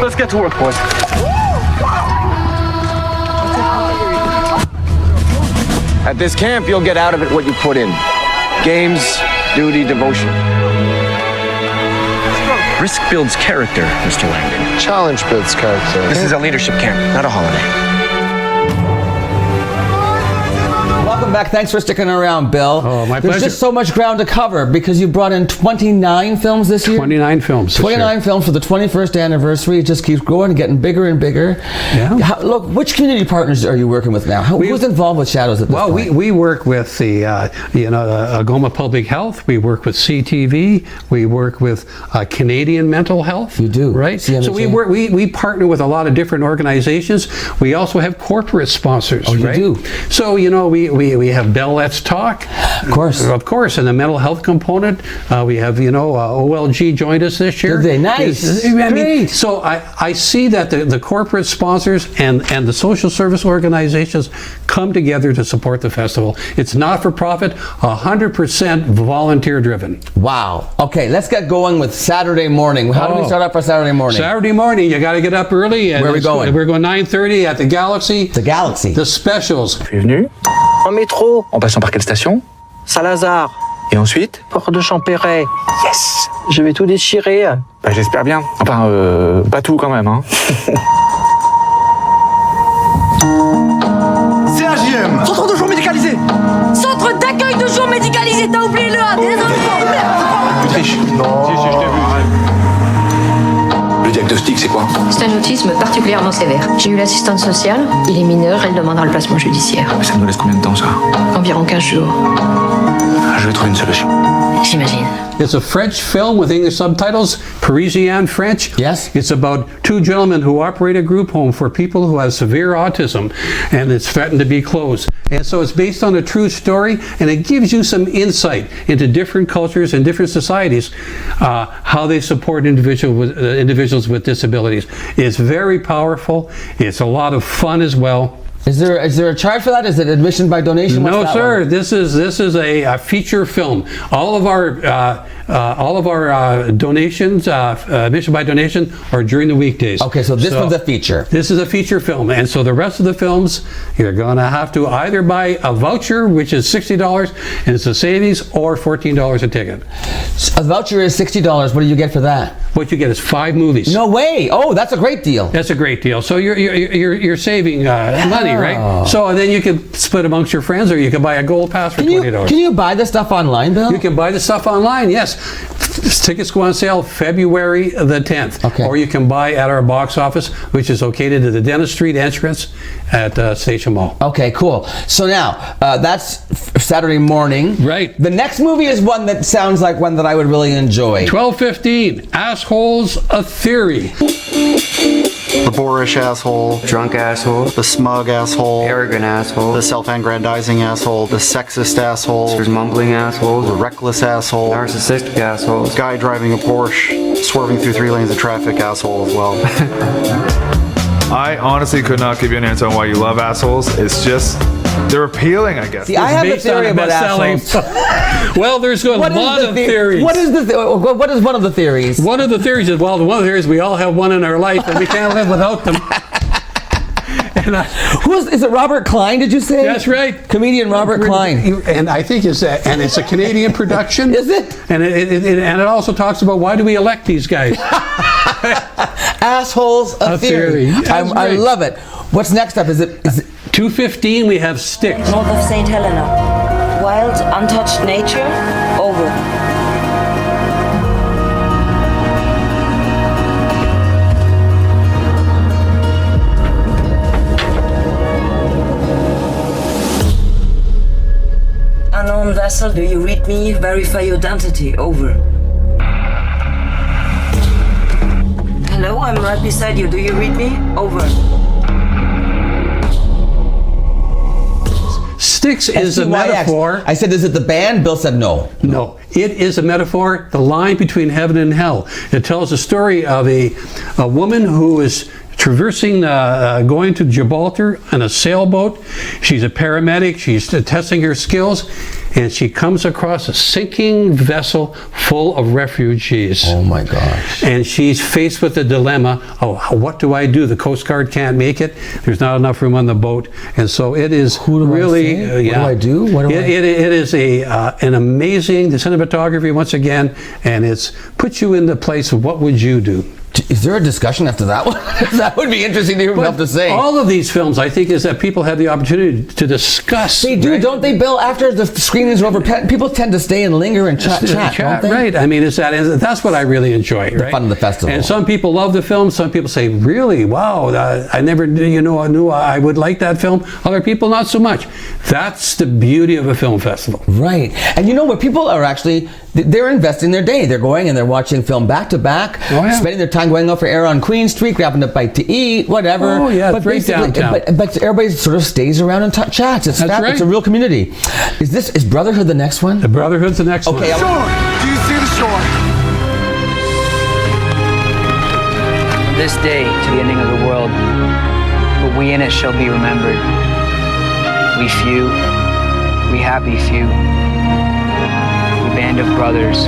Let's get to work, boys. At this camp, you'll get out of it what you put in. Games, duty, devotion. Risk builds character, Mr. Langdon. Challenge builds character. This is a leadership camp, not a holiday. Welcome back. Thanks for sticking around, Bill. Oh, my There's pleasure. just so much ground to cover because you brought in 29 films this year. 29 films. this 29 year. films for the 21st anniversary. It just keeps growing and getting bigger and bigger. Yeah. Look, which community partners are you working with now? Who's involved with Shadows at this point? Well, we work with the Algoma Public Health. We work with CTV. We work with Canadian Mental Health. You do, right? CMHA. So we partner with a lot of different organizations. We also have corporate sponsors. Oh, you right? do? So we have Bell Let's Talk. Of course, and the mental health component. We have OLG joined us this year. Did they? Nice. Great. So I see that the corporate sponsors and the social service organizations come together to support the festival. It's not for profit, 100% volunteer driven. Wow. Okay, let's get going with Saturday morning. How do we start up for Saturday morning? Saturday morning, you got to get up early. And Where are we going? We're going 9:30 at the Galaxy. The Galaxy. The specials. Bienvenue. En métro, En passant par quelle station? Saint-Lazare, Et ensuite? Port de Champéret. Yes. Je vais tout déchirer. Bah, j'espère bien. Enfin, pas tout quand même, hein. CAJM. Centre de jour médicalisé. Centre d'accueil de jour médicalisé, t'as oublié le A. Désolé. Tu triches. Non. Si, je t'ai vu. Le diagnostic, c'est quoi? C'est un autisme particulièrement sévère. J'ai eu l'assistante sociale, il est mineur, elle demande un placement judiciaire. Ça nous laisse combien de temps, ça? Environ 15 jours. Je vais trouver une solution. J'imagine. It's a French film with English subtitles, Parisian French. Yes. It's about two gentlemen who operate a group home for people who have severe autism, and it's threatened to be closed. And so it's based on a true story, and it gives you some insight into different cultures and different societies, how they support individuals with disabilities. It's very powerful. It's a lot of fun as well. Is there a charge for that? Is it admission by donation? What's No, that sir. one? This is a feature film. All of our donations, admission by donation, are during the weekdays. Okay, so this one's a feature. This is a feature film, and so the rest of the films, you're going to have to either buy a voucher, which is $60, and it's a savings, or $14 a ticket. A voucher is $60. What do you get for that? What you get is 5 movies. No way! Oh, that's a great deal. That's a great deal. So you're saving money, right? So then you can split amongst your friends, or you can buy a gold pass for $20. Can you buy the stuff online, Bill? You can buy the stuff online, yes. Tickets go on sale February the 10th. Okay. Or you can buy at our box office, which is located at the Dennis Street entrance at Station Mall. Okay, cool. So now, that's Saturday morning. Right. The next movie is one that sounds like one that I would really enjoy. 12:15, Assholes, a Theory. The boorish asshole, Drunk asshole. the smug asshole, Arrogant asshole. the self-aggrandizing asshole, the sexist asshole, There's mumbling assholes. the reckless asshole, Narcissistic assholes. guy driving a Porsche, swerving through 3 lanes of traffic asshole as well. I honestly could not give you an answer on why you love assholes. It's just, they're appealing, I guess. See, I have a theory about assholes. Well, there's a lot of theories. What is what is one of the theories? One of the theories is, one of the theories, we all have one in our life, and we can't live without them. Is it Robert Klein, did you say? That's right. Comedian Robert Klein. And I think it's a Canadian production. Is it? And it also talks about, why do we elect these guys? Assholes, a theory. I love it. What's next up? Is it 2:15? We have Sticks. North of St. Helena. Wild, untouched nature. Over. Unknown vessel, do you read me? Verify your identity. Over. Hello, I'm right beside you. Do you read me? Over. Sticks is a metaphor. I said, is it the band? Bill said no. No, it is a metaphor, the line between heaven and hell. It tells the story of a woman who is traversing, going to Gibraltar on a sailboat. She's a paramedic. She's testing her skills, and she comes across a sinking vessel full of refugees. Oh my gosh. And she's faced with the dilemma, oh, what do I do? The Coast Guard can't make it. There's not enough room on the boat. And so it is really... What do I do? It is an amazing, the cinematography once again, and it's put you in the place of what would you do? Is there a discussion after that one? That would be interesting to hear what you have to say. All of these films, I think, is that people have the opportunity to discuss. They do, don't they, Bill? After the screenings are over, people tend to stay and linger and chat, don't they? Right. I mean, that's what I really enjoy. The fun of the festival. And some people love the film. Some people say, really? Wow, I never knew I would like that film. Other people, not so much. That's the beauty of a film festival. Right. And you know what? People are actually, they're investing their day. They're going and they're watching film back to back, spending their time going out for air on Queen Street, grabbing a bite to eat, whatever. Oh, yeah, but right downtown. But everybody sort of stays around and chats. It's right. It's a real community. Is Brotherhood the next one? The Brotherhood's the next one. Shore! Do you see the shore? From this day to the ending of the world, but we in it shall be remembered. We few, we happy few, we band of brothers.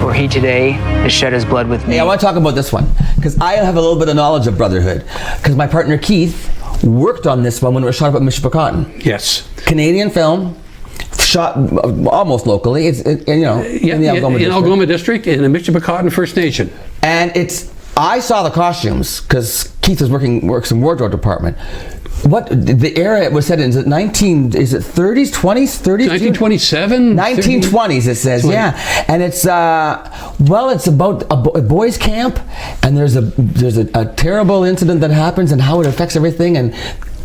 For he today has shed his blood with me. Hey, I want to talk about this one because I have a little bit of knowledge of Brotherhood because my partner Keith worked on this one when it was shot up at Michipicoten. Yes. Canadian film, shot almost locally. It's in the Algoma district. In Algoma district, in the Michipicoten First Nation. And I saw the costumes because Keith works in wardrobe department. What the era it was set in? Is it 30s, 20s, 30s? 1927? 1920s it says, 20. yeah. And it's it's about a boys' camp, and there's a terrible incident that happens and how it affects everything, and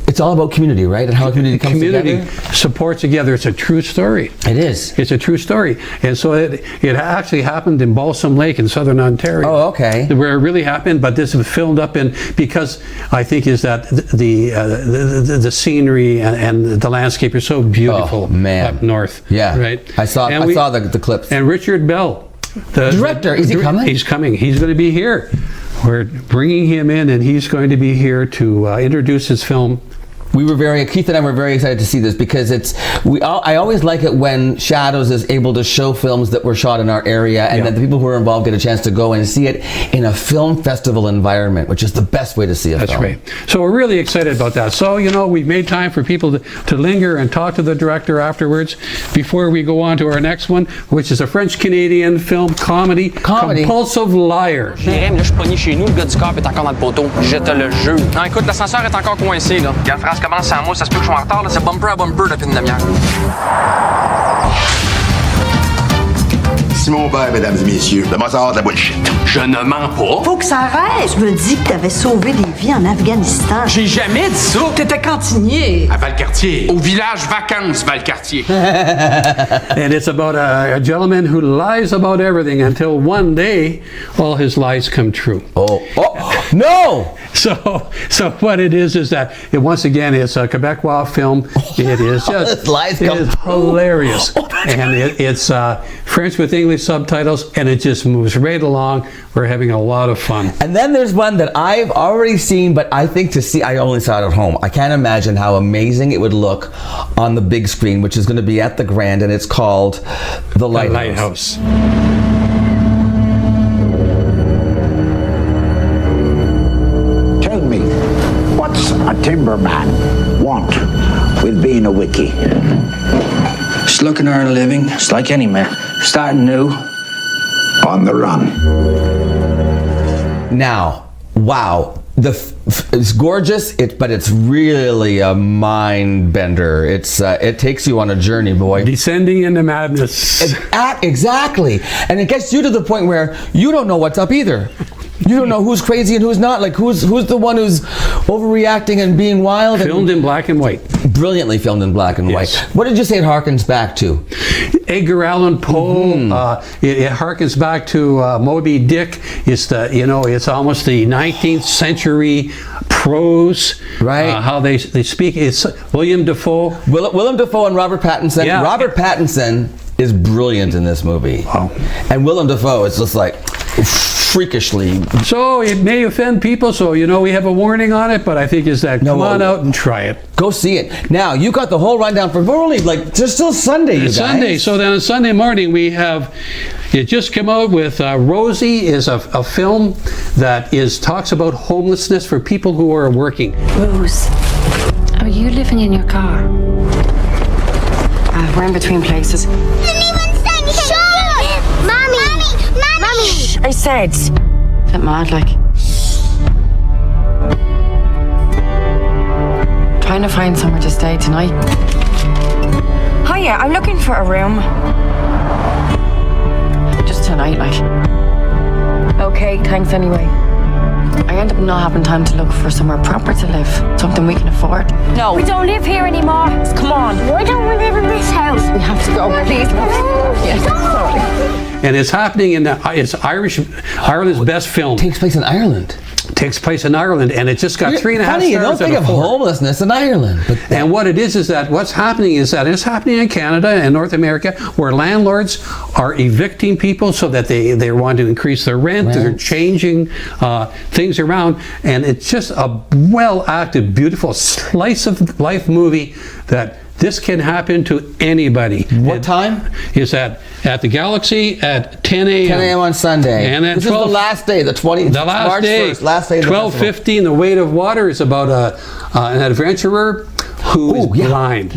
it's all about community, right? And how a community comes together. Supports together. It's a true story. It is. It's a true story. And so it actually happened in Balsam Lake in southern Ontario. Oh, okay. Where it really happened, but this was filmed up in, because I think is that the scenery and the landscape are so beautiful up north. Yeah. Right? I saw the clips. And Richard Bell, the director, is he coming? He's coming. He's going to be here. We're bringing him in, and he's going to be here to introduce his film. Keith and I were very excited to see this because I always like it when Shadows is able to show films that were shot in our area and that the people who are involved get a chance to go and see it in a film festival environment, which is the best way to see a film. That's right. So we're really excited about that. So, we've made time for people to linger and talk to the director afterwards before we go on to our next one, which is a French-Canadian film comedy. Compulsive Liar. Jérémy, là, je suis pogné chez nous, le gars du corps est encore dans le poteau. Je te le jure. Non, écoute, l'ascenseur est encore coincé, là. Regarde, France commence sans moi, ça se peut que je sois en retard, là. C'est bumper à bumper depuis une demi-heure. Simon Père, mesdames et messieurs, le sort de la bullshit. Je ne mens pas. Faut que ça arrête. Je me dis que t'avais sauvé des vies en Afghanistan. J'ai jamais dit ça. T'étais cantinier. À Valcartier. Au village Vacances, Valcartier. And it's about a gentleman who lies about everything until one day all his lies come true. Oh no! So what it is that once again it's a Quebecois film. It is just hilarious, and it's French with English subtitles, and it just moves right along. We're having a lot of fun. And then there's one that I've already seen, but I think I only saw it at home. I can't imagine how amazing it would look on the big screen, which is going to be at the Grand, and it's called The Lighthouse. Tell me, what's a timberman want with being a wiki? Just looking to earn a living, just like any man. Starting new. On the run. Now, wow. It's gorgeous, but it's really a mind bender. It takes you on a journey, boy. Descending into madness. Exactly. And it gets you to the point where you don't know what's up either. You don't know who's crazy and who's not. Like who's the one who's overreacting and being wild. Filmed in black and white. Brilliantly filmed in black and white. What did you say it harkens back to? Edgar Allan Poe. It harkens back to Moby Dick. It's it's almost the 19th century prose. Right. How they speak. It's William Dafoe. Willem Dafoe and Robert Pattinson. Yeah. Robert Pattinson is brilliant in this movie. Wow. And Willem Dafoe is just like freakishly. So it may offend people, so we have a warning on it, but I think is that come on out and try it. Go see it. Now, you got the whole rundown for only just still Sunday, you guys. Sunday. So then on Sunday morning we have, it just came out with Rosie is a film that talks about homelessness for people who are working. Rose, are you living in your car? We're in between places. I said. Is that mad, like? Trying to find somewhere to stay tonight. Hiya, I'm looking for a room. Just tonight, like. Okay, thanks anyway. I end up not having time to look for somewhere proper to live. Something we can afford. No. We don't live here anymore. Come on. Why don't we live in this house? We have to go. Please. Yes, sorry. And it's happening it's Ireland's best film. Takes place in Ireland. Takes place in Ireland, and it just got 3.5 stars. You don't think of homelessness in Ireland. And what it is that what's happening is that it's happening in Canada and North America, where landlords are evicting people so that they want to increase their rent. They're changing things around, and it's just a well-acted, beautiful slice of life movie that this can happen to anybody. What time? Is at the Galaxy at 10 a.m. 10 a.m. on Sunday. And then this is the last day, the 20th. The last March day. 1st, last day of the 12:15. The Weight of Water is about an adventurer who is blind.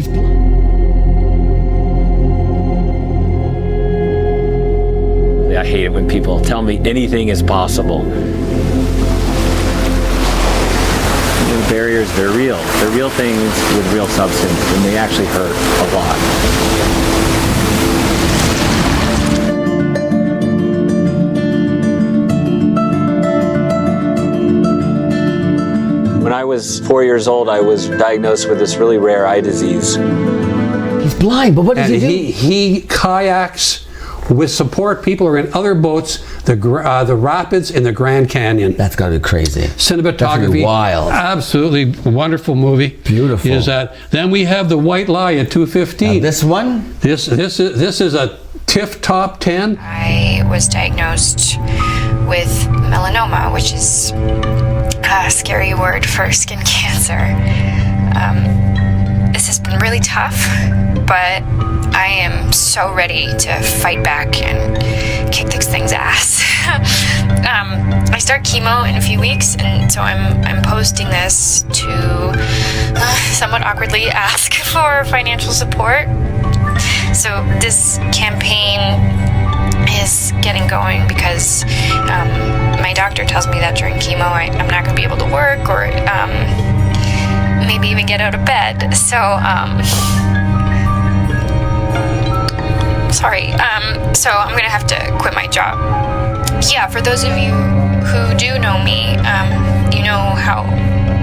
I hate it when people tell me anything is possible. Barriers, they're real. They're real things with real substance, and they actually hurt a lot. When I was 4 years old, I was diagnosed with this really rare eye disease. He's blind, but what does he do? He kayaks with support. People are in other boats, the rapids in the Grand Canyon. That's got to be crazy. Cinematography, wild. Absolutely wonderful movie. Beautiful. Is that? Then we have The White Lie at 2:15. This one? This is a TIFF top 10. I was diagnosed with melanoma, which is a scary word for skin cancer. This has been really tough, but I am so ready to fight back and kick this thing's ass. I start chemo in a few weeks, and so I'm posting this to somewhat awkwardly ask for financial support. So this campaign is getting going because my doctor tells me that during chemo I'm not going to be able to work or maybe even get out of bed. So sorry. So I'm gonna have to quit my job. Yeah, for those of you who do know me, you know how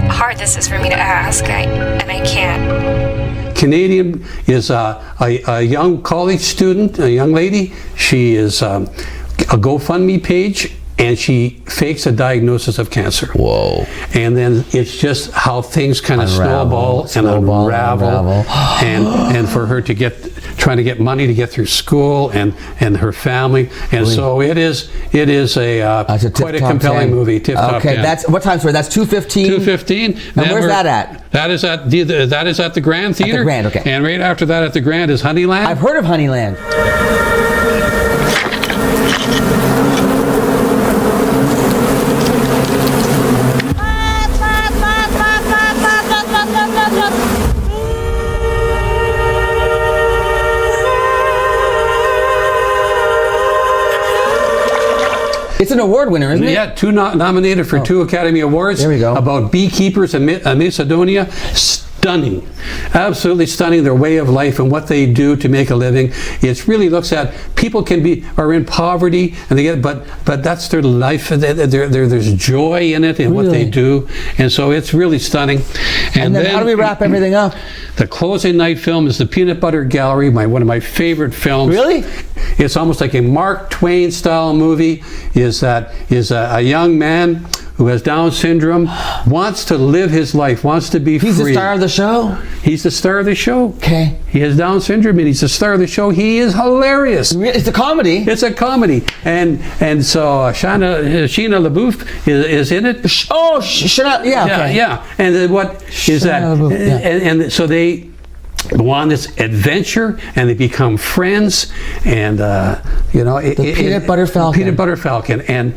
hard this is for me to ask, and I can't. Canadian is a young college student, a young lady. She is a GoFundMe page, and she fakes a diagnosis of cancer. Whoa. And then it's just how things kind of snowball and unravel. And for her to trying to get money to get through school and her family. And so it is quite a compelling movie. TIFF Top 10. That's what time? Sorry, that's 2:15. 2:15. And where's that at? That is at the Grand Theater. At the Grand, okay. And right after that at the Grand is Honeyland. I've heard of Honeyland. It's an award winner, isn't it? Yeah, nominated for 2 Academy Awards. There we go. About beekeepers in Macedonia. Stunning, absolutely stunning, their way of life and what they do to make a living. It really looks at people are in poverty and they get, but that's their life. There's joy in it and what they do, and so it's really stunning. And then how do we wrap everything up? The closing night film is The Peanut Butter Gallery, one of my favorite films. Really? It's almost like a Mark Twain style movie. Is a young man who has Down syndrome, wants to live his life, wants to be free. He's the star of the show? He's the star of the show. Okay. He has Down syndrome and he's the star of the show. He is hilarious. It's a comedy. It's a comedy. And so Sheena LaBeouf is in it. Oh, Sheena, yeah. Okay. Yeah. And what is that? And so they go on this adventure and they become friends, and the Peanut Butter Falcon. Peanut Butter Falcon, and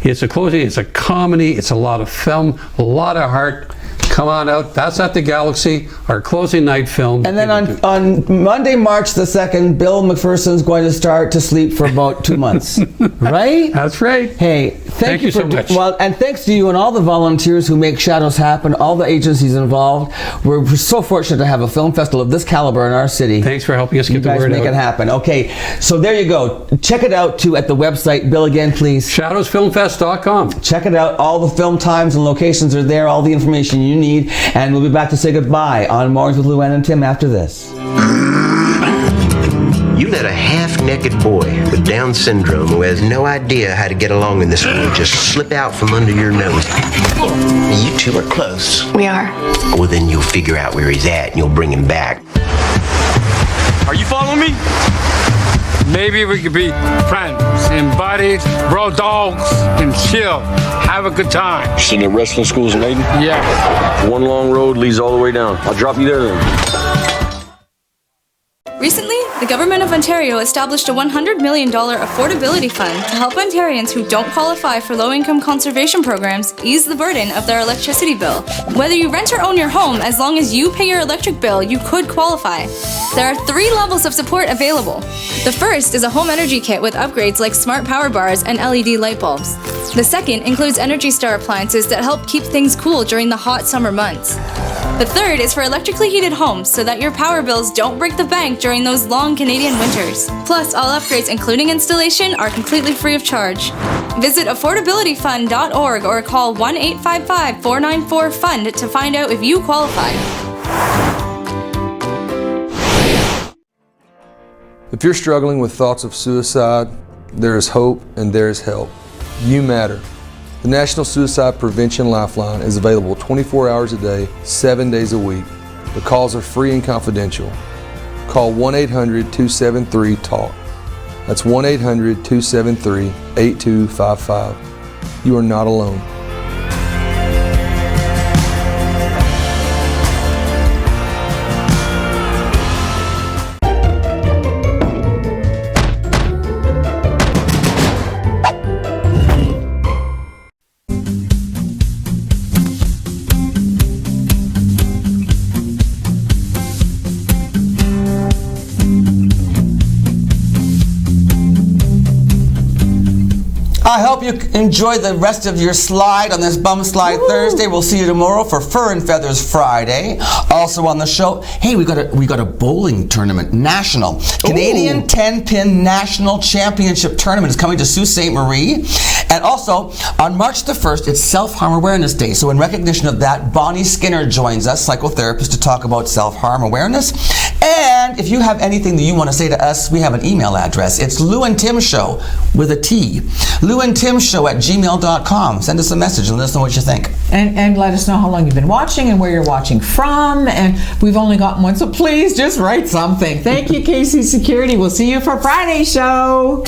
it's a closing. It's a comedy. It's a lot of film, a lot of heart. Come on out. That's at the Galaxy, our closing night film. And then on Monday, March the 2nd, Bill McPherson's going to start to sleep for about 2 months. Right? That's right. Hey, thank you so much. Well, and thanks to you and all the volunteers who make Shadows happen, all the agencies involved. We're so fortunate to have a film festival of this caliber in our city. Thanks for helping us get the word out. You guys make it happen. Okay, so there you go. Check it out too at the website. Bill, again, please. ShadowsFilmFest.com. Check it out. All the film times and locations are there. All the information you need. And we'll be back to say goodbye on Mornings with Luann and Tim after this. You let a half-naked boy with Down syndrome who has no idea how to get along in this world just slip out from under your nose. You two are close. We are. Well, then you'll figure out where he's at and you'll bring him back. Are you following me? Maybe we could be friends and buddies, bro dogs, and chill. Have a good time. Seen the wrestling schools in Aiden? Yeah. One long road leads all the way down. I'll drop you there then. Recently, the Government of Ontario established a $100 million affordability fund to help Ontarians who don't qualify for low-income conservation programs ease the burden of their electricity bill. Whether you rent or own your home, as long as you pay your electric bill, you could qualify. There are 3 levels of support available. The first is a home energy kit with upgrades like smart power bars and LED light bulbs. The second includes Energy Star appliances that help keep things cool during the hot summer months. The third is for electrically heated homes so that your power bills don't break the bank during those long Canadian winters. Plus, all upgrades, including installation, are completely free of charge. Visit affordabilityfund.org or call 1-855-494-FUND to find out if you qualify. If you're struggling with thoughts of suicide, there is hope and there is help. You matter. The National Suicide Prevention Lifeline is available 24 hours a day, 7 days a week. The calls are free and confidential. Call 1-800-273-TALK. That's 1-800-273-8255. You are not alone. I hope you enjoy the rest of your slide on this Bum Slide Thursday. We'll see you tomorrow for Fur and Feathers Friday. Also on the show, hey, we got a bowling tournament, national. Canadian 10-pin National Championship Tournament is coming to Sault Ste. Marie. And also, on March the 1st, it's Self-Harm Awareness Day. So in recognition of that, Bonnie Skinner joins us, psychotherapist, to talk about self-harm awareness. And if you have anything that you want to say to us, we have an email address. It's LouandTimShow with a T. LouandTimShow@gmail.com. Send us a message and let us know what you think. And let us know how long you've been watching and where you're watching from. And we've only got one, so please just write something. Thank you, KC Security. We'll see you for Friday's show.